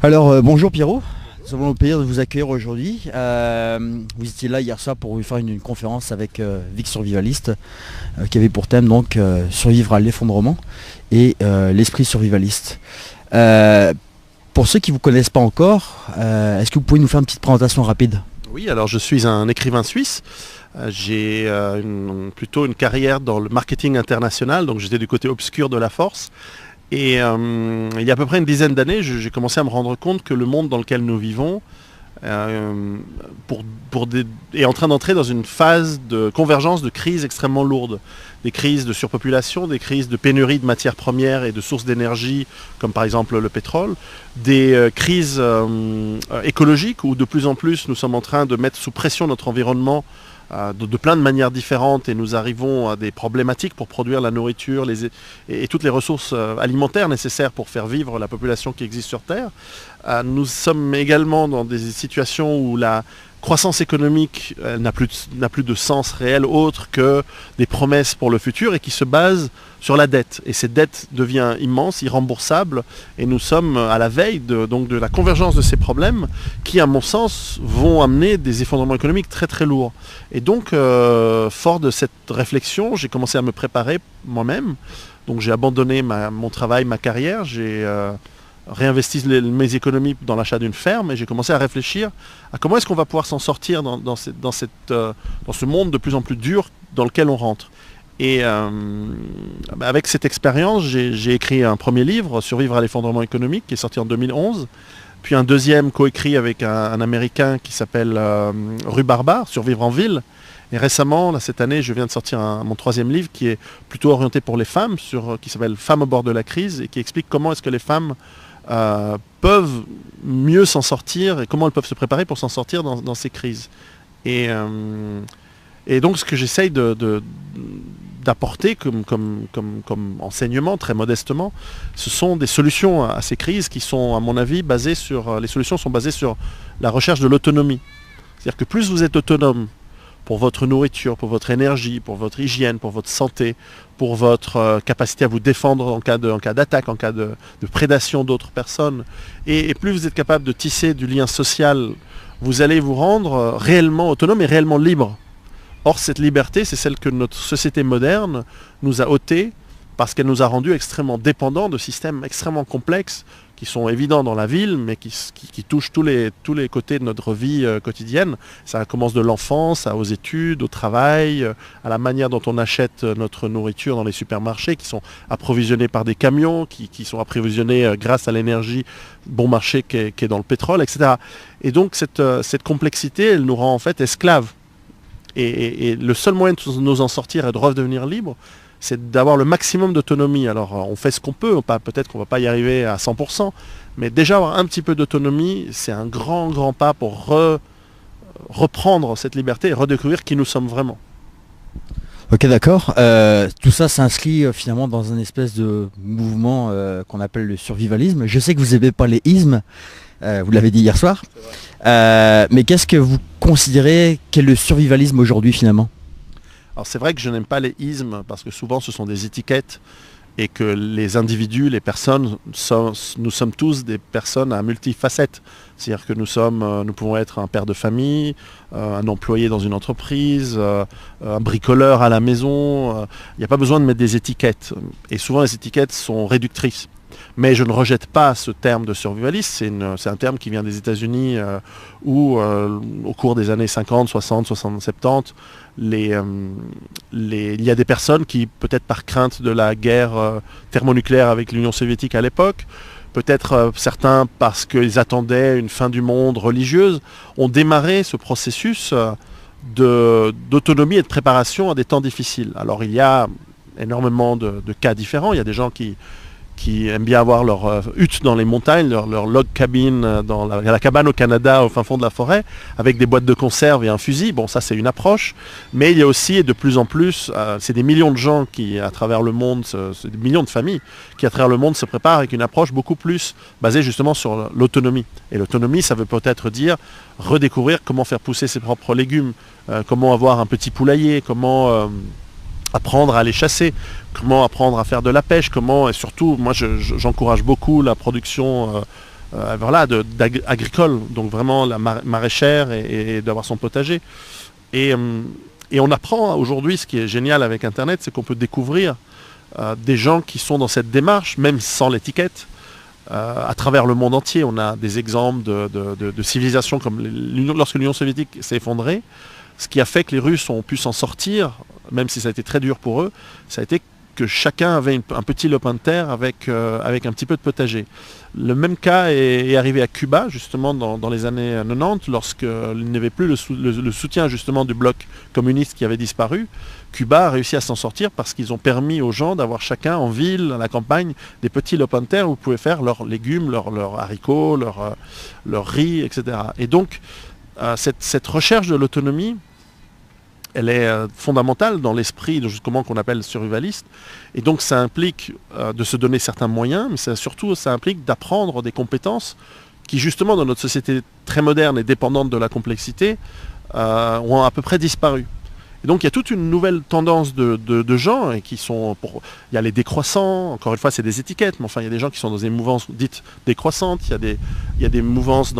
Alors bonjour Pierrot, nous avons le plaisir de vous accueillir aujourd'hui. Vous étiez là hier soir pour faire une conférence avec Vic Survivaliste qui avait pour thème donc survivre à l'effondrement et l'esprit survivaliste. Pour ceux qui ne vous connaissent pas encore, est-ce que vous pouvez nous faire une petite présentation rapide? Oui, alors je suis un écrivain suisse. J'ai plutôt une carrière dans le marketing international, donc j'étais du côté obscur de la force. Et il y a à peu près une dizaine d'années, j'ai commencé à me rendre compte que le monde dans lequel nous vivons est en train d'entrer dans une phase de convergence de crises extrêmement lourdes. Des crises de surpopulation, des crises de pénurie de matières premières et de sources d'énergie, comme par exemple le pétrole, des crises écologiques où de plus en plus nous sommes en train de mettre sous pression notre environnement de plein de manières différentes et nous arrivons à des problématiques pour produire la nourriture et toutes les ressources alimentaires nécessaires pour faire vivre la population qui existe sur Terre. Nous sommes également dans des situations où la croissance économique n'a plus de sens réel autre que des promesses pour le futur et qui se base sur la dette. Et cette dette devient immense, irremboursable, et nous sommes à la veille de la convergence de ces problèmes qui, à mon sens, vont amener des effondrements économiques très très lourds. Et donc, fort de cette réflexion, j'ai commencé à me préparer moi-même. Donc j'ai abandonné mon travail, ma carrière, j'ai réinvesti mes économies dans l'achat d'une ferme et j'ai commencé à réfléchir à comment est-ce qu'on va pouvoir s'en sortir dans ce monde de plus en plus dur dans lequel on rentre. Et avec cette expérience, j'ai écrit un premier livre, Survivre à l'effondrement économique, qui est sorti en 2011, puis un deuxième coécrit avec un Américain qui s'appelle Rue Barbare, Survivre en ville. Et récemment, là, cette année, je viens de sortir mon troisième livre qui est plutôt orienté pour les femmes, qui s'appelle Femmes au bord de la crise, et qui explique comment est-ce que les femmes peuvent mieux s'en sortir et comment elles peuvent se préparer pour s'en sortir dans ces crises. Et donc ce que j'essaye d'apporter comme enseignement, très modestement, ce sont des solutions à ces crises qui sont, à mon avis, les solutions sont basées sur la recherche de l'autonomie. C'est-à-dire que plus vous êtes autonome pour votre nourriture, pour votre énergie, pour votre hygiène, pour votre santé, pour votre capacité à vous défendre en cas d'attaque, en cas de prédation d'autres personnes, et plus vous êtes capable de tisser du lien social, vous allez vous rendre réellement autonome et réellement libre. Or, cette liberté, c'est celle que notre société moderne nous a ôtée parce qu'elle nous a rendus extrêmement dépendants de systèmes extrêmement complexes qui sont évidents dans la ville, mais qui touchent tous les côtés de notre vie quotidienne. Ça commence de l'enfance, aux études, au travail, à la manière dont on achète notre nourriture dans les supermarchés, qui sont approvisionnés par des camions, qui sont approvisionnés grâce à l'énergie bon marché qui est dans le pétrole, etc. Et donc cette complexité, elle nous rend en fait esclaves. Et le seul moyen de nous en sortir et de redevenir libres, c'est d'avoir le maximum d'autonomie. Alors on fait ce qu'on peut, peut-être qu'on ne va pas y arriver à 100%, mais déjà avoir un petit peu d'autonomie, c'est un grand pas pour reprendre cette liberté et redécouvrir qui nous sommes vraiment. Ok, d'accord. Tout ça s'inscrit finalement dans un espèce de mouvement qu'on appelle le survivalisme. Je sais que vous n'aimez pas les ismes, vous l'avez dit hier soir, mais qu'est-ce que vous considérez qu'est le survivalisme aujourd'hui finalement? Alors c'est vrai que je n'aime pas les ismes parce que souvent ce sont des étiquettes et que les individus, les personnes, nous sommes tous des personnes à multifacettes. C'est-à-dire que nous pouvons être un père de famille, un employé dans une entreprise, un bricoleur à la maison. Il n'y a pas besoin de mettre des étiquettes. Et souvent les étiquettes sont réductrices. Mais je ne rejette pas ce terme de survivaliste, c'est un terme qui vient des États-Unis où au cours des années 50, 60, 60, 70, il y a des personnes qui, peut-être par crainte de la guerre thermonucléaire avec l'Union soviétique à l'époque, peut-être certains parce qu'ils attendaient une fin du monde religieuse, ont démarré ce processus d'autonomie et de préparation à des temps difficiles. Alors il y a énormément de cas différents, il y a des gens qui aiment bien avoir leur hutte dans les montagnes, leur log cabin dans la cabane au Canada, au fin fond de la forêt, avec des boîtes de conserve et un fusil. Bon, ça c'est une approche, mais il y a aussi, et de plus en plus, c'est des millions de gens qui, à travers le monde, c'est des millions de familles qui, à travers le monde, se préparent avec une approche beaucoup plus basée justement sur l'autonomie. Et l'autonomie, ça veut peut-être dire redécouvrir comment faire pousser ses propres légumes, comment avoir un petit poulailler, comment apprendre à aller chasser, comment apprendre à faire de la pêche, et surtout, moi j'encourage beaucoup la production agricole, donc vraiment la maraîchère et d'avoir son potager. Et on apprend aujourd'hui, ce qui est génial avec Internet, c'est qu'on peut découvrir des gens qui sont dans cette démarche, même sans l'étiquette, à travers le monde entier. On a des exemples de civilisations comme lorsque l'Union soviétique s'est effondrée, ce qui a fait que les Russes ont pu s'en sortir, même si ça a été très dur pour eux, ça a été que chacun avait un petit lopin de terre avec un petit peu de potager. Le même cas est arrivé à Cuba, justement, dans les années 90, lorsqu'il n'y avait plus le soutien justement du bloc communiste qui avait disparu. Cuba a réussi à s'en sortir parce qu'ils ont permis aux gens d'avoir chacun en ville, à la campagne, des petits lopins de terre où ils pouvaient faire leurs légumes, leurs haricots, leur riz, etc. Et donc, cette recherche de l'autonomie, elle est fondamentale dans l'esprit justement qu'on appelle survivaliste. Et donc ça implique de se donner certains moyens, mais ça implique d'apprendre des compétences qui justement dans notre société très moderne et dépendante de la complexité ont à peu près disparu. Et donc il y a toute une nouvelle tendance de gens et qui sont il y a les décroissants, encore une fois c'est des étiquettes, mais enfin il y a des gens qui sont dans des mouvances dites décroissantes, il y a des mouvances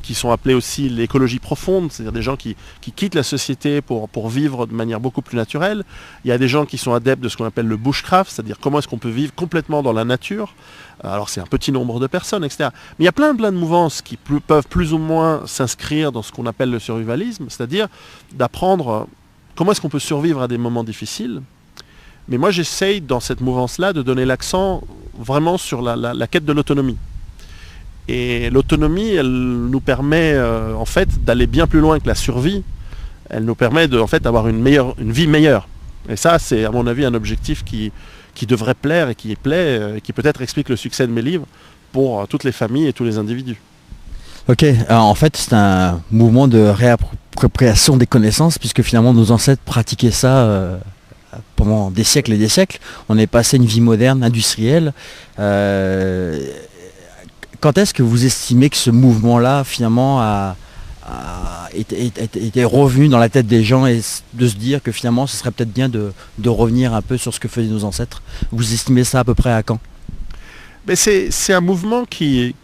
qui sont appelées aussi l'écologie profonde, c'est-à-dire des gens qui quittent la société pour vivre de manière beaucoup plus naturelle. Il y a des gens qui sont adeptes de ce qu'on appelle le bushcraft, c'est-à-dire comment est-ce qu'on peut vivre complètement dans la nature. Alors c'est un petit nombre de personnes, etc. Mais il y a plein de mouvances qui peuvent plus ou moins s'inscrire dans ce qu'on appelle le survivalisme, c'est-à-dire d'apprendre comment est-ce qu'on peut survivre à des moments difficiles. Mais moi j'essaye dans cette mouvance-là de donner l'accent vraiment sur la quête de l'autonomie. Et l'autonomie, elle nous permet en fait d'aller bien plus loin que la survie. Elle nous permet en fait d'avoir une vie meilleure. Et ça, c'est à mon avis un objectif qui devrait plaire et qui plaît, et qui peut-être explique le succès de mes livres pour toutes les familles et tous les individus. Ok, alors en fait c'est un mouvement de réappropriation des connaissances puisque finalement nos ancêtres pratiquaient ça pendant des siècles et des siècles. On est passé à une vie moderne, industrielle. Quand est-ce que vous estimez que ce mouvement-là, finalement, était revenu dans la tête des gens et de se dire que finalement, ce serait peut-être bien de revenir un peu sur ce que faisaient nos ancêtres? Vous estimez ça à peu près à quand? Mais c'est un mouvement qui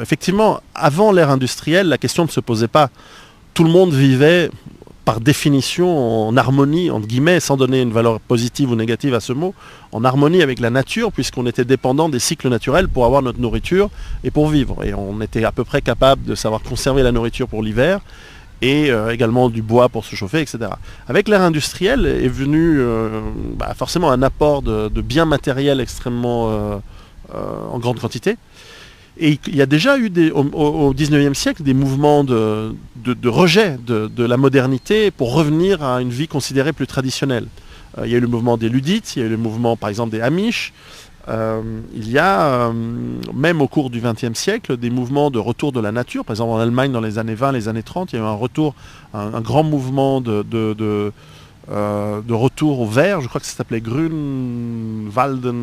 effectivement, avant l'ère industrielle, la question ne se posait pas. Tout le monde vivait par définition en harmonie, entre guillemets, sans donner une valeur positive ou négative à ce mot, en harmonie avec la nature, puisqu'on était dépendant des cycles naturels pour avoir notre nourriture et pour vivre. Et on était à peu près capable de savoir conserver la nourriture pour l'hiver et également du bois pour se chauffer, etc. Avec l'ère industrielle est venu forcément un apport de biens matériels extrêmement en grande quantité. Et il y a déjà eu au XIXe siècle des mouvements de rejet de la modernité pour revenir à une vie considérée plus traditionnelle. Il y a eu le mouvement des Luddites, il y a eu le mouvement par exemple des Amish. Il y a même au cours du XXe siècle des mouvements de retour de la nature. Par exemple en Allemagne dans les années 20, les années 30, il y a eu un retour, un grand mouvement de retour au vert, je crois que ça s'appelait Grünwalden.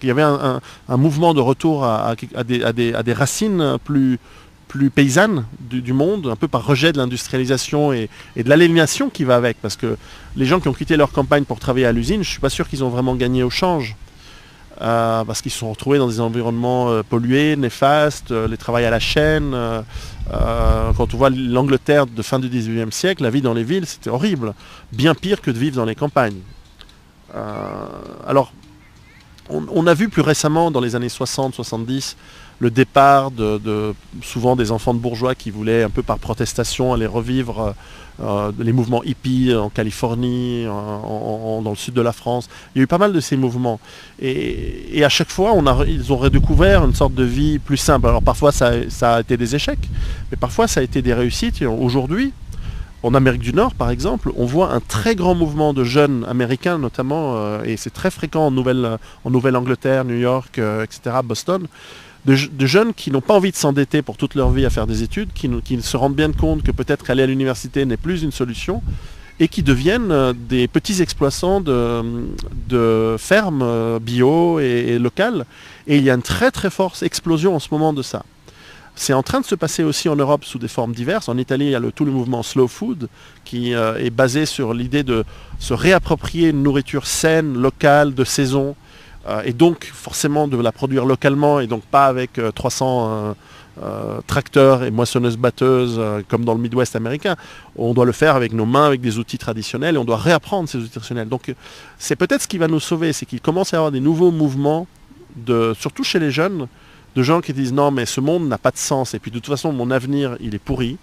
Il y avait un mouvement de retour à des racines plus paysannes du monde, un peu par rejet de l'industrialisation et de l'aliénation qui va avec, parce que les gens qui ont quitté leur campagne pour travailler à l'usine, je ne suis pas sûr qu'ils ont vraiment gagné au change. Parce qu'ils se sont retrouvés dans des environnements pollués, néfastes, les travails à la chaîne. Quand on voit l'Angleterre de fin du XIXe siècle, la vie dans les villes, c'était horrible. Bien pire que de vivre dans les campagnes. Alors, on a vu plus récemment, dans les années 60-70, le départ de souvent des enfants de bourgeois qui voulaient, un peu par protestation, aller revivre les mouvements hippies en Californie, dans le sud de la France. Il y a eu pas mal de ces mouvements. Et à chaque fois, ils ont redécouvert une sorte de vie plus simple. Alors parfois, ça a été des échecs, mais parfois, ça a été des réussites. Et aujourd'hui, en Amérique du Nord, par exemple, on voit un très grand mouvement de jeunes américains, notamment, et c'est très fréquent en Nouvelle-Angleterre, New York, etc., Boston, de jeunes qui n'ont pas envie de s'endetter pour toute leur vie à faire des études, qui se rendent bien compte que peut-être aller à l'université n'est plus une solution, et qui deviennent des petits exploitants de fermes bio et locales. Et il y a une très très forte explosion en ce moment de ça. C'est en train de se passer aussi en Europe sous des formes diverses. En Italie, il y a tout le mouvement Slow Food qui est basé sur l'idée de se réapproprier une nourriture saine, locale, de saison, et donc forcément de la produire localement et donc pas avec 300 tracteurs et moissonneuses-batteuses comme dans le Midwest américain. On doit le faire avec nos mains, avec des outils traditionnels, et on doit réapprendre ces outils traditionnels. Donc c'est peut-être ce qui va nous sauver, c'est qu'il commence à y avoir des nouveaux mouvements, surtout chez les jeunes, de gens qui disent non mais ce monde n'a pas de sens, et puis de toute façon mon avenir il est pourri.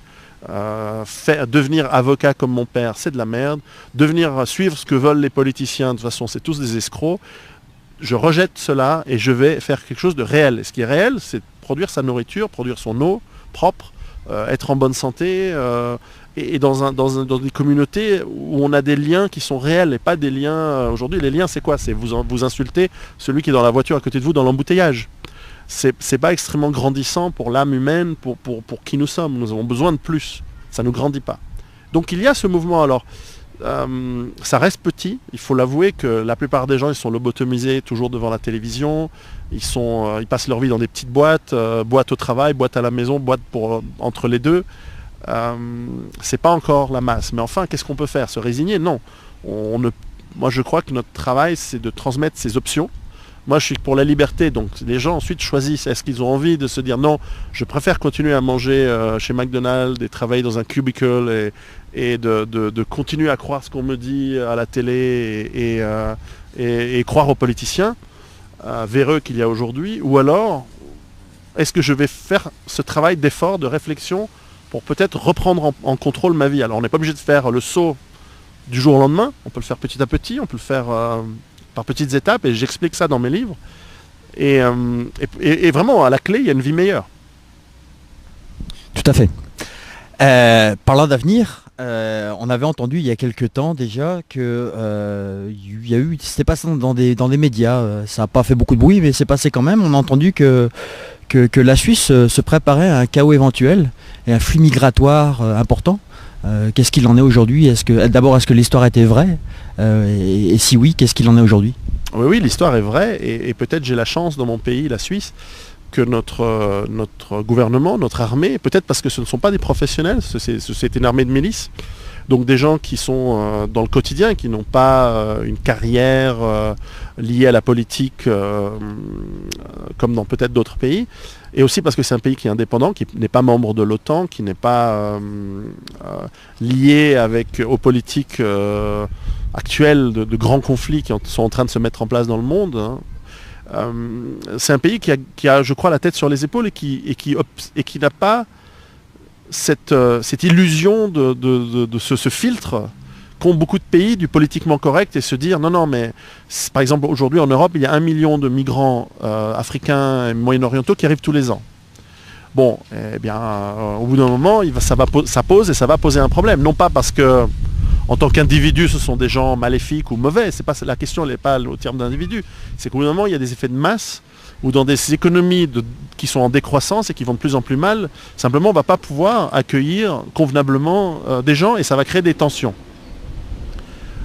Devenir avocat comme mon père, c'est de la merde. Suivre ce que veulent les politiciens, de toute façon c'est tous des escrocs. Je rejette cela et je vais faire quelque chose de réel. Et ce qui est réel, c'est produire sa nourriture, produire son eau propre, être en bonne santé, et dans des communautés où on a des liens qui sont réels et pas des liens... Aujourd'hui, les liens, c'est quoi? C'est vous insulter celui qui est dans la voiture à côté de vous dans l'embouteillage. C'est pas extrêmement grandissant pour l'âme humaine, pour qui nous sommes. Nous avons besoin de plus. Ça ne nous grandit pas. Donc il y a ce mouvement. Alors, ça reste petit. Il faut l'avouer que la plupart des gens, ils sont lobotomisés toujours devant la télévision. Ils passent leur vie dans des petites boîtes, boîte au travail, boîte à la maison, boîte entre les deux. C'est pas encore la masse. Mais enfin, qu'est-ce qu'on peut faire? Se résigner? Non. Moi, je crois que notre travail, c'est de transmettre ces options. Moi, je suis pour la liberté, donc les gens ensuite choisissent. Est-ce qu'ils ont envie de se dire non, je préfère continuer à manger chez McDonald's et travailler dans un cubicle et de continuer à croire ce qu'on me dit à la télé et croire aux politiciens véreux qu'il y a aujourd'hui, ou alors est-ce que je vais faire ce travail d'effort, de réflexion pour peut-être reprendre en contrôle ma vie? Alors on n'est pas obligé de faire le saut du jour au lendemain, on peut le faire petit à petit, on peut le faire par petites étapes, et j'explique ça dans mes livres. Et vraiment, à la clé, il y a une vie meilleure. Tout à fait. Parlant d'avenir, on avait entendu il y a quelques temps déjà que c'était passé dans des médias, ça n'a pas fait beaucoup de bruit, mais c'est passé quand même. On a entendu que la Suisse se préparait à un chaos éventuel et un flux migratoire important. Qu'est-ce qu'il en est aujourd'hui? Est-ce que l'histoire était vraie? Et si oui, qu'est-ce qu'il en est aujourd'hui? Oui, l'histoire est vraie, et peut-être j'ai la chance dans mon pays, la Suisse, que notre gouvernement, notre armée, peut-être parce que ce ne sont pas des professionnels, c'est une armée de milices, donc des gens qui sont dans le quotidien, qui n'ont pas une carrière liée à la politique comme dans peut-être d'autres pays, et aussi parce que c'est un pays qui est indépendant, qui n'est pas membre de l'OTAN, qui n'est pas lié aux politiques actuelles de grands conflits qui sont en train de se mettre en place dans le monde. Hein. C'est un pays qui a, je crois, la tête sur les épaules et qui n'a pas cette illusion de ce filtre qu'ont beaucoup de pays du politiquement correct, et se dire non mais par exemple aujourd'hui en Europe il y a 1 million de migrants africains et moyen-orientaux qui arrivent tous les ans. Bon, eh bien au bout d'un moment ça pose et ça va poser un problème, non pas parce que en tant qu'individu ce sont des gens maléfiques ou mauvais, c'est pas la question, elle n'est pas au terme d'individu, c'est qu'au bout d'un moment il y a des effets de masse ou dans des économies qui sont en décroissance et qui vont de plus en plus mal, simplement on ne va pas pouvoir accueillir convenablement des gens, et ça va créer des tensions.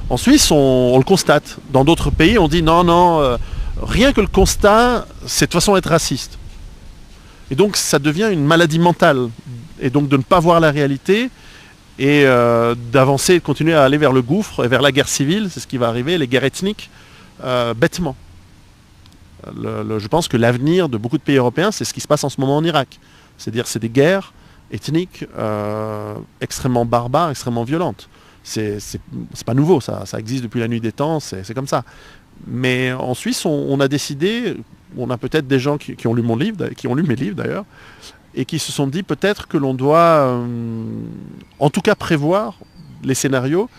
En Suisse, on le constate. Dans d'autres pays, on dit non, rien que le constat, c'est de toute façon être raciste. Et donc ça devient une maladie mentale. Et donc de ne pas voir la réalité et d'avancer, de continuer à aller vers le gouffre et vers la guerre civile, c'est ce qui va arriver, les guerres ethniques, bêtement. Je pense que l'avenir de beaucoup de pays européens, c'est ce qui se passe en ce moment en Irak. C'est-à-dire c'est des guerres ethniques extrêmement barbares, extrêmement violentes. C'est pas nouveau, ça existe depuis la nuit des temps, c'est comme ça. Mais en Suisse, on a décidé, on a peut-être des gens qui ont lu mon livre, qui ont lu mes livres d'ailleurs, et qui se sont dit peut-être que l'on doit en tout cas prévoir les scénarios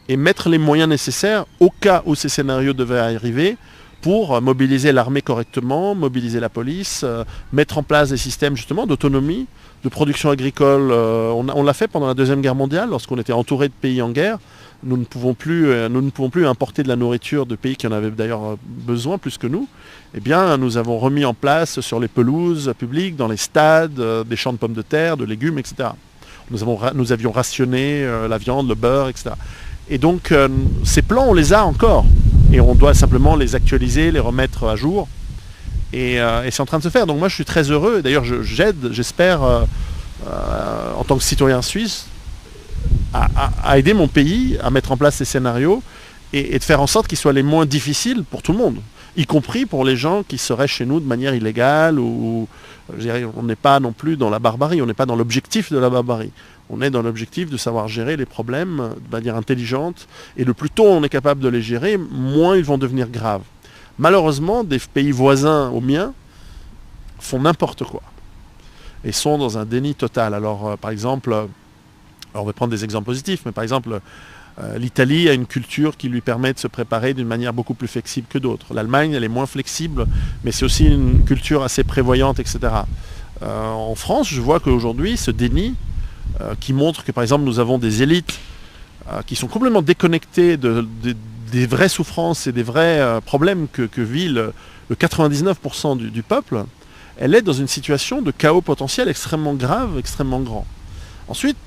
et mettre les moyens nécessaires au cas où ces scénarios devaient arriver, pour mobiliser l'armée correctement, mobiliser la police, mettre en place des systèmes justement d'autonomie, de production agricole. On l'a fait pendant la Deuxième Guerre mondiale, lorsqu'on était entouré de pays en guerre. Nous ne pouvons plus importer de la nourriture de pays qui en avaient d'ailleurs besoin plus que nous. Eh bien, nous avons remis en place sur les pelouses publiques, dans les stades, des champs de pommes de terre, de légumes, etc. Nous avions rationné la viande, le beurre, etc. Et donc, ces plans, on les a encore. Et on doit simplement les actualiser, les remettre à jour. Et c'est en train de se faire. Donc moi, je suis très heureux. D'ailleurs, j'espère, en tant que citoyen suisse, à aider mon pays à mettre en place ces scénarios et de faire en sorte qu'ils soient les moins difficiles pour tout le monde. y compris pour les gens qui seraient chez nous de manière illégale ou je dirais, on n'est pas non plus dans la barbarie, on n'est pas dans l'objectif de la barbarie. On est dans l'objectif de savoir gérer les problèmes de manière intelligente et le plus tôt on est capable de les gérer, moins ils vont devenir graves. Malheureusement, des pays voisins au mien font n'importe quoi et sont dans un déni total. Alors par exemple, on va prendre des exemples positifs, mais par exemple l'Italie a une culture qui lui permet de se préparer d'une manière beaucoup plus flexible que d'autres. L'Allemagne, elle est moins flexible, mais c'est aussi une culture assez prévoyante, etc. En France, je vois qu'aujourd'hui, ce déni, qui montre que par exemple nous avons des élites qui sont complètement déconnectées des vraies souffrances et des vrais problèmes que vit le 99% du peuple, elle est dans une situation de chaos potentiel extrêmement grave, extrêmement grand. Ensuite,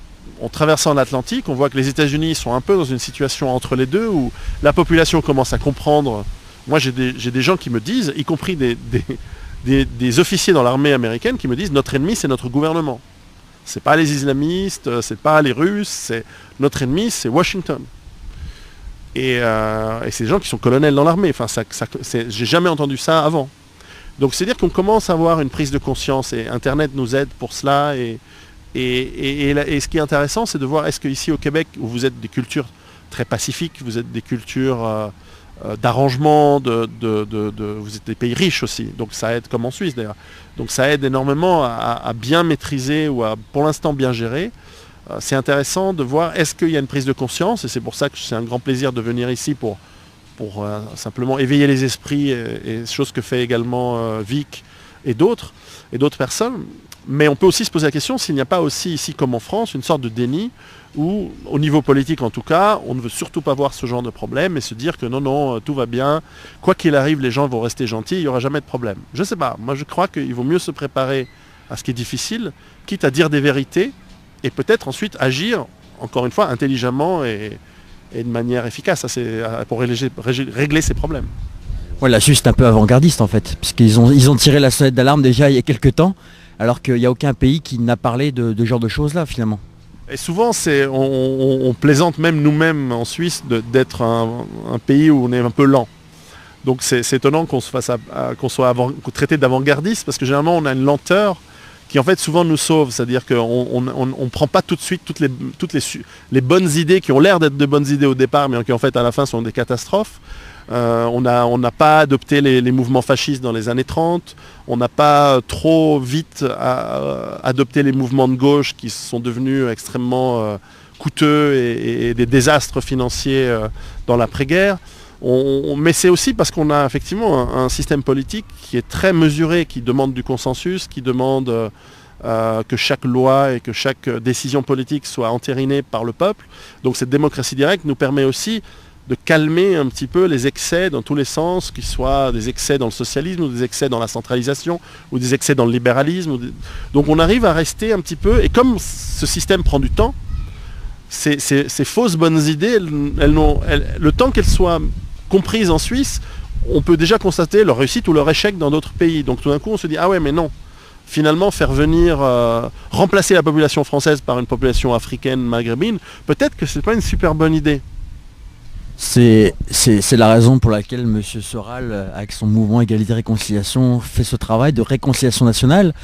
en traversant l'Atlantique, on voit que les États-Unis sont un peu dans une situation entre les deux où la population commence à comprendre. Moi, j'ai des gens qui me disent, y compris des officiers dans l'armée américaine, qui me disent notre ennemi, c'est notre gouvernement. C'est pas les islamistes, c'est pas les Russes, c'est notre ennemi, c'est Washington. Et c'est des gens qui sont colonels dans l'armée. Enfin, j'ai jamais entendu ça avant. Donc, c'est dire qu'on commence à avoir une prise de conscience et Internet nous aide pour cela. Et ce qui est intéressant, c'est de voir est-ce qu'ici au Québec, où vous êtes des cultures très pacifiques, vous êtes des cultures d'arrangement, vous êtes des pays riches aussi, donc ça aide, comme en Suisse d'ailleurs. Donc ça aide énormément à bien maîtriser ou à pour l'instant bien gérer. C'est intéressant de voir est-ce qu'il y a une prise de conscience, et c'est pour ça que c'est un grand plaisir de venir ici pour simplement éveiller les esprits, et chose que fait également Vic et d'autres personnes. Mais on peut aussi se poser la question s'il n'y a pas aussi ici, comme en France, une sorte de déni où, au niveau politique en tout cas, on ne veut surtout pas voir ce genre de problème et se dire que non, tout va bien, quoi qu'il arrive, les gens vont rester gentils, il n'y aura jamais de problème. Je ne sais pas, moi je crois qu'il vaut mieux se préparer à ce qui est difficile, quitte à dire des vérités, et peut-être ensuite agir, encore une fois, intelligemment et de manière efficace pour régler ces problèmes. Ouais, la Suisse est un peu avant-gardiste en fait, puisqu'ils ont tiré la sonnette d'alarme déjà il y a quelques temps, alors qu'il n'y a aucun pays qui n'a parlé de ce genre de choses-là finalement. Et souvent, on plaisante même nous-mêmes en Suisse d'être un pays où on est un peu lent. Donc c'est étonnant qu'on soit traité d'avant-gardiste, parce que généralement on a une lenteur qui en fait souvent nous sauve. C'est-à-dire qu'on ne prend pas tout de suite toutes les bonnes idées qui ont l'air d'être de bonnes idées au départ, mais qui en fait à la fin sont des catastrophes. On n'a pas adopté les mouvements fascistes dans les années 30, on n'a pas trop vite adopté les mouvements de gauche qui sont devenus extrêmement coûteux et des désastres financiers dans l'après-guerre. Mais c'est aussi parce qu'on a effectivement un système politique qui est très mesuré, qui demande du consensus, qui demande que chaque loi et que chaque décision politique soit entérinée par le peuple. Donc cette démocratie directe nous permet aussi de calmer un petit peu les excès dans tous les sens, qu'ils soient des excès dans le socialisme ou des excès dans la centralisation ou des excès dans le libéralisme. Donc on arrive à rester un petit peu, et comme ce système prend du temps, ces fausses bonnes idées, le temps qu'elles soient comprises en Suisse, on peut déjà constater leur réussite ou leur échec dans d'autres pays. Donc tout d'un coup on se dit ah ouais mais non, finalement faire venir, remplacer la population française par une population africaine, maghrébine, peut-être que c'est pas une super bonne idée. C'est la raison pour laquelle M. Soral, avec son mouvement Égalité-Réconciliation, fait ce travail de réconciliation nationale,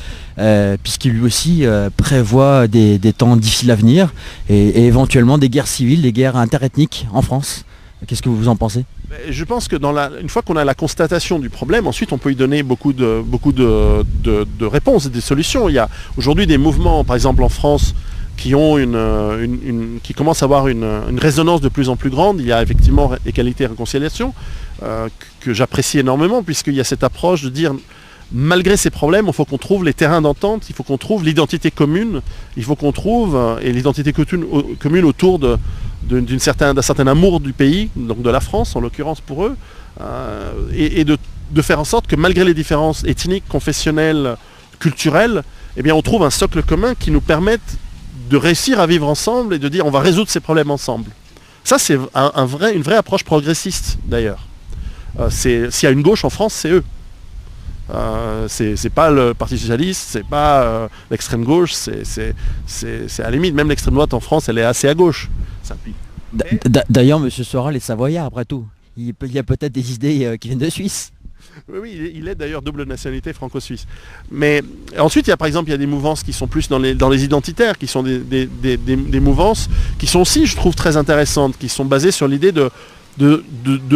puisqu'il lui aussi prévoit des temps difficiles à venir et éventuellement des guerres civiles, des guerres interethniques en France. Qu'est-ce que vous en pensez ? Je pense que une fois qu'on a la constatation du problème, ensuite on peut y donner beaucoup de réponses et des solutions. Il y a aujourd'hui des mouvements, par exemple en France, qui commencent à avoir une résonance de plus en plus grande. Il y a effectivement égalité et réconciliation, que j'apprécie énormément, puisqu'il y a cette approche de dire, malgré ces problèmes, il faut qu'on trouve les terrains d'entente, il faut qu'on trouve l'identité commune, il faut qu'on trouve l'identité commune autour d'un certain amour du pays, donc de la France en l'occurrence pour eux, et de faire en sorte que malgré les différences ethniques, confessionnelles, culturelles, eh bien, on trouve un socle commun qui nous permette de réussir à vivre ensemble et de dire on va résoudre ces problèmes ensemble. Ça c'est une vraie approche progressiste d'ailleurs. S'il y a une gauche en France, c'est eux. C'est pas le Parti Socialiste, c'est pas l'extrême gauche, c'est à la limite, même l'extrême droite en France, elle est assez à gauche. D'ailleurs, M. Soral est savoyard après tout. Il y a peut-être des idées qui viennent de Suisse. Oui, il est d'ailleurs double nationalité franco-suisse. Mais ensuite, il y a par exemple, il y a des mouvances qui sont plus dans les identitaires, qui sont des mouvances qui sont aussi, je trouve, très intéressantes, qui sont basées sur l'idée de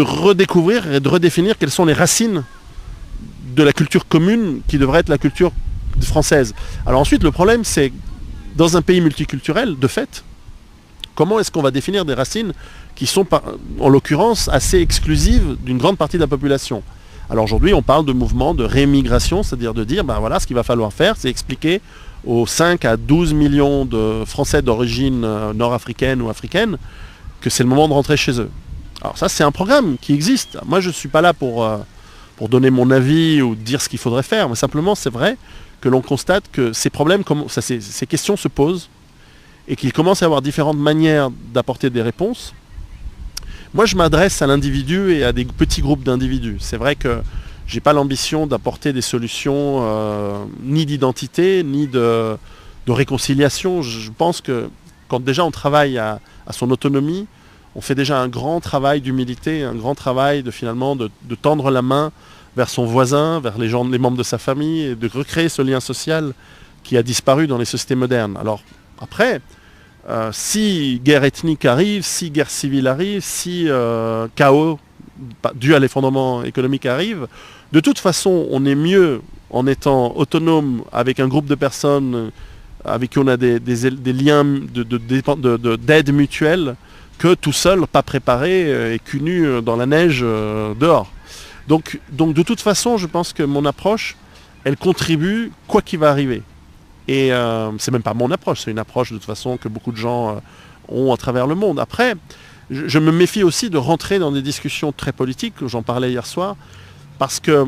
redécouvrir et de redéfinir quelles sont les racines de la culture commune qui devrait être la culture française. Alors ensuite, le problème, c'est dans un pays multiculturel, de fait, comment est-ce qu'on va définir des racines qui sont, en l'occurrence, assez exclusives d'une grande partie de la population? Alors aujourd'hui, on parle de mouvement de rémigration, c'est-à-dire de dire, ben voilà, ce qu'il va falloir faire, c'est expliquer aux 5 à 12 millions de Français d'origine nord-africaine ou africaine que c'est le moment de rentrer chez eux. Alors ça, c'est un programme qui existe. Moi, je ne suis pas là pour donner mon avis ou dire ce qu'il faudrait faire, mais simplement, c'est vrai que l'on constate que ces problèmes, ces questions se posent et qu'il commence à y avoir différentes manières d'apporter des réponses. Moi, je m'adresse à l'individu et à des petits groupes d'individus. C'est vrai que je n'ai pas l'ambition d'apporter des solutions ni d'identité, ni de réconciliation. Je pense que quand déjà on travaille à son autonomie, on fait déjà un grand travail d'humilité, un grand travail de tendre la main vers son voisin, vers les membres de sa famille, et de recréer ce lien social qui a disparu dans les sociétés modernes. Alors après, si guerre ethnique arrive, si guerre civile arrive, si chaos dû à l'effondrement économique arrive, de toute façon, on est mieux en étant autonome avec un groupe de personnes avec qui on a des liens d'aide mutuelle que tout seul, pas préparé et cul nu dans la neige dehors. Donc de toute façon, je pense que mon approche, elle contribue quoi qu'il va arriver. Et c'est même pas mon approche, c'est une approche de toute façon que beaucoup de gens ont à travers le monde. Après, je me méfie aussi de rentrer dans des discussions très politiques, j'en parlais hier soir, parce que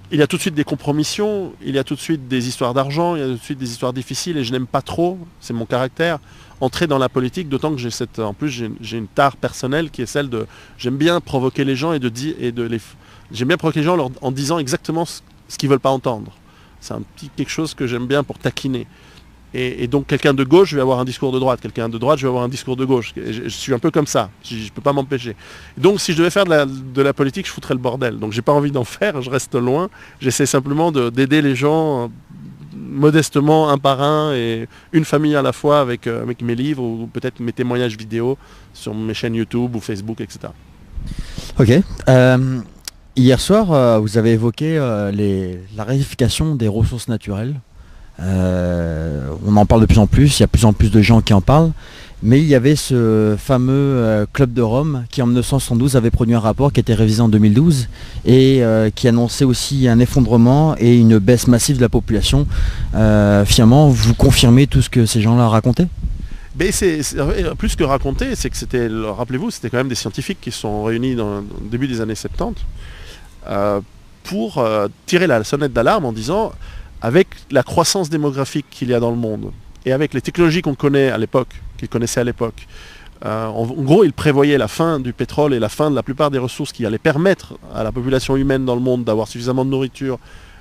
il y a tout de suite des compromissions, il y a tout de suite des histoires d'argent, il y a tout de suite des histoires difficiles, et je n'aime pas trop, c'est mon caractère, entrer dans la politique, d'autant que j'ai une tare personnelle qui est celle de, j'aime bien provoquer les gens j'aime bien provoquer les gens en disant exactement ce qu'ils ne veulent pas entendre. C'est un petit quelque chose que j'aime bien pour taquiner. Et donc quelqu'un de gauche, je vais avoir un discours de droite. Quelqu'un de droite, je vais avoir un discours de gauche. Je suis un peu comme ça. Je ne peux pas m'empêcher. Donc si je devais faire de la politique, je foutrais le bordel. Donc j'ai pas envie d'en faire, je reste loin. J'essaie simplement d'aider les gens modestement, un par un, et une famille à la fois avec mes livres ou peut-être mes témoignages vidéo sur mes chaînes YouTube ou Facebook, etc. Ok. Hier soir, vous avez évoqué la raréfaction des ressources naturelles. On en parle de plus en plus, il y a de plus en plus de gens qui en parlent, mais il y avait ce fameux Club de Rome qui en 1972 avait produit un rapport qui était révisé en 2012 et qui annonçait aussi un effondrement et une baisse massive de la population. Finalement, vous confirmez tout ce que ces gens-là racontaient ? Mais c'est plus que raconter, c'est que rappelez-vous, c'était quand même des scientifiques qui se sont réunis au début des années 70 pour tirer la sonnette d'alarme en disant, avec la croissance démographique qu'il y a dans le monde et avec les technologies qu'on connaissait à l'époque, en gros, ils prévoyaient la fin du pétrole et la fin de la plupart des ressources qui allaient permettre à la population humaine dans le monde d'avoir suffisamment de nourriture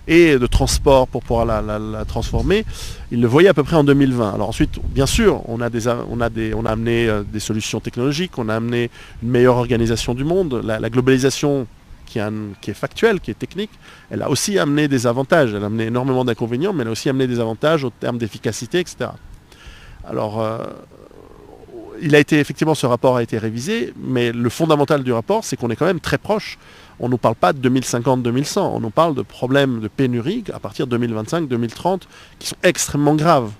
et de transport pour pouvoir la transformer. Ils le voyaient à peu près en 2020. Alors ensuite, bien sûr, on a amené des solutions technologiques, on a amené une meilleure organisation du monde, la globalisation qui est factuelle, qui est technique, elle a aussi amené des avantages, elle a amené énormément d'inconvénients, mais elle a aussi amené des avantages au terme d'efficacité, etc. Alors, effectivement, ce rapport a été révisé, mais le fondamental du rapport, c'est qu'on est quand même très proche. On ne nous parle pas de 2050-2100, on nous parle de problèmes de pénurie à partir de 2025-2030 qui sont extrêmement graves.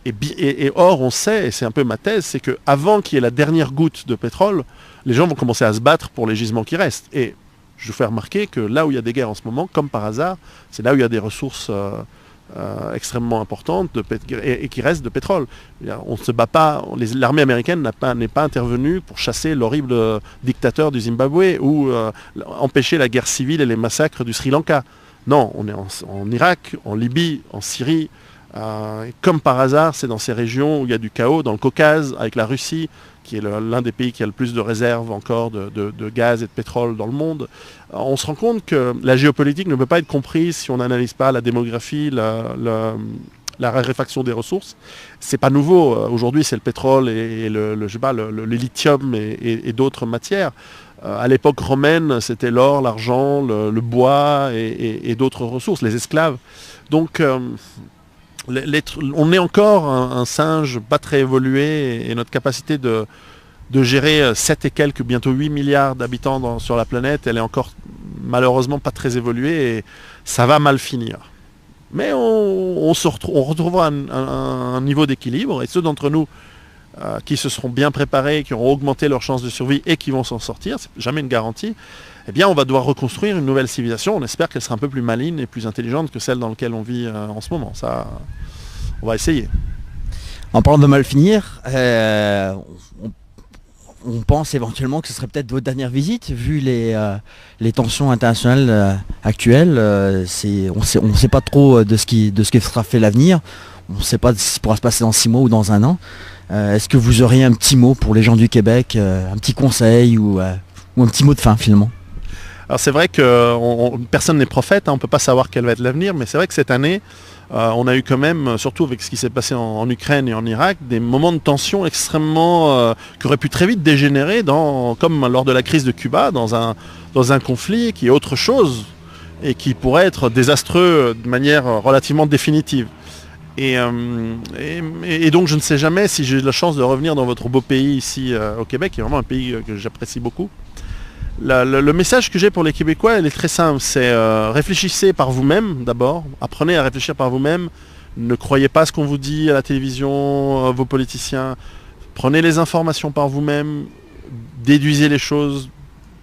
Et or, on sait, et c'est un peu ma thèse, c'est qu'avant qu'il y ait la dernière goutte de pétrole, les gens vont commencer à se battre pour les gisements qui restent. Et je vous fais remarquer que là où il y a des guerres en ce moment, comme par hasard, c'est là où il y a des ressources extrêmement importantes et qui restent de pétrole. On ne se bat pas, l'armée américaine n'est pas intervenue pour chasser l'horrible dictateur du Zimbabwe ou empêcher la guerre civile et les massacres du Sri Lanka. Non, on est en Irak, en Libye, en Syrie. Et comme par hasard, c'est dans ces régions où il y a du chaos, dans le Caucase, avec la Russie, qui est l'un des pays qui a le plus de réserves encore de gaz et de pétrole dans le monde. On se rend compte que la géopolitique ne peut pas être comprise si on n'analyse pas la démographie, la raréfaction des ressources. C'est pas nouveau. Aujourd'hui, c'est le pétrole et le lithium et d'autres matières. À l'époque romaine, c'était l'or, l'argent, le bois et d'autres ressources, les esclaves. Donc, on est encore un singe pas très évolué et notre capacité de gérer 7 et quelques, bientôt 8 milliards d'habitants sur la planète, elle est encore malheureusement pas très évoluée et ça va mal finir. Mais on retrouvera un niveau d'équilibre et ceux d'entre nous qui se seront bien préparés, qui auront augmenté leurs chances de survie et qui vont s'en sortir, c'est jamais une garantie, eh bien on va devoir reconstruire une nouvelle civilisation. On espère qu'elle sera un peu plus maligne et plus intelligente que celle dans laquelle on vit en ce moment. Ça, on va essayer. En parlant de mal finir, on pense éventuellement que ce serait peut-être votre dernière visite, vu les tensions internationales actuelles. On ne sait pas trop de ce qui sera fait l'avenir. On ne sait pas ce qui pourra se passer dans 6 mois ou dans 1 an. Est-ce que vous auriez un petit mot pour les gens du Québec, un petit conseil ou un petit mot de fin finalement? Alors c'est vrai que personne n'est prophète, on ne peut pas savoir quel va être l'avenir, mais c'est vrai que cette année, on a eu quand même, surtout avec ce qui s'est passé en Ukraine et en Irak, des moments de tension extrêmement qui auraient pu très vite dégénérer, comme lors de la crise de Cuba, dans un conflit qui est autre chose et qui pourrait être désastreux de manière relativement définitive. Et donc je ne sais jamais si j'ai la chance de revenir dans votre beau pays ici au Québec, qui est vraiment un pays que j'apprécie beaucoup. Le message que j'ai pour les Québécois, il est très simple, c'est réfléchissez par vous-même d'abord, apprenez à réfléchir par vous-même, ne croyez pas ce qu'on vous dit à la télévision, vos politiciens, prenez les informations par vous-même, déduisez les choses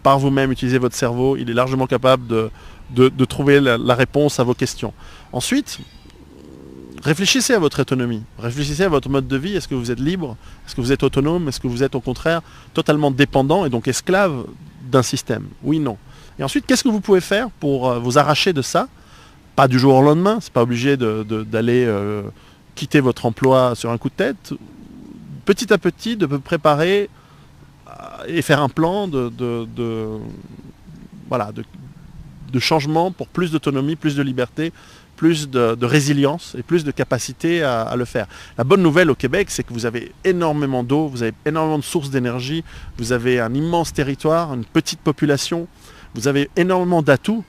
par vous-même, utilisez votre cerveau, il est largement capable de trouver la réponse à vos questions. Ensuite, réfléchissez à votre autonomie, réfléchissez à votre mode de vie, est-ce que vous êtes libre, est-ce que vous êtes autonome, est-ce que vous êtes au contraire totalement dépendant et donc esclave d'un système? Oui, non. Et ensuite, qu'est-ce que vous pouvez faire pour vous arracher de ça? Pas du jour au lendemain, c'est pas obligé d'aller quitter votre emploi sur un coup de tête. Petit à petit, de vous préparer et faire un plan de changement pour plus d'autonomie, plus de liberté, plus de résilience et plus de capacité à le faire. La bonne nouvelle au Québec, c'est que vous avez énormément d'eau, vous avez énormément de sources d'énergie, vous avez un immense territoire, une petite population, vous avez énormément d'atouts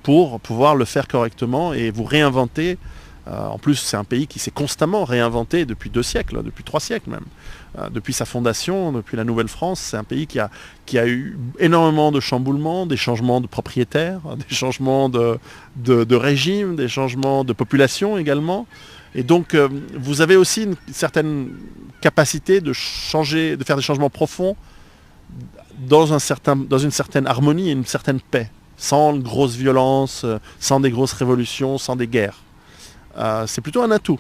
pour pouvoir le faire correctement et vous réinventer. En plus, c'est un pays qui s'est constamment réinventé depuis 2 siècles, depuis 3 siècles même. Depuis sa fondation, depuis la Nouvelle-France, c'est un pays qui a eu énormément de chamboulements, des changements de propriétaires, des changements de régime, des changements de population également. Et donc, vous avez aussi une certaine capacité de faire des changements profonds dans une certaine harmonie et une certaine paix, sans une grosse violence, sans des grosses révolutions, sans des guerres. C'est plutôt un atout.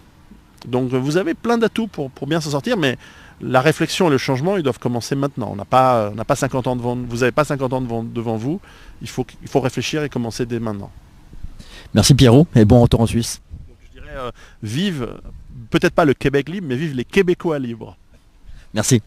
Donc vous avez plein d'atouts pour bien s'en sortir, mais la réflexion et le changement, ils doivent commencer maintenant. On n'a pas 50 ans devant vous, n'avez pas 50 ans devant vous, il faut réfléchir et commencer dès maintenant. Merci Pierrot, et bon retour en Suisse. Donc, je dirais, vive, peut-être pas le Québec libre, mais vive les Québécois libres. Merci.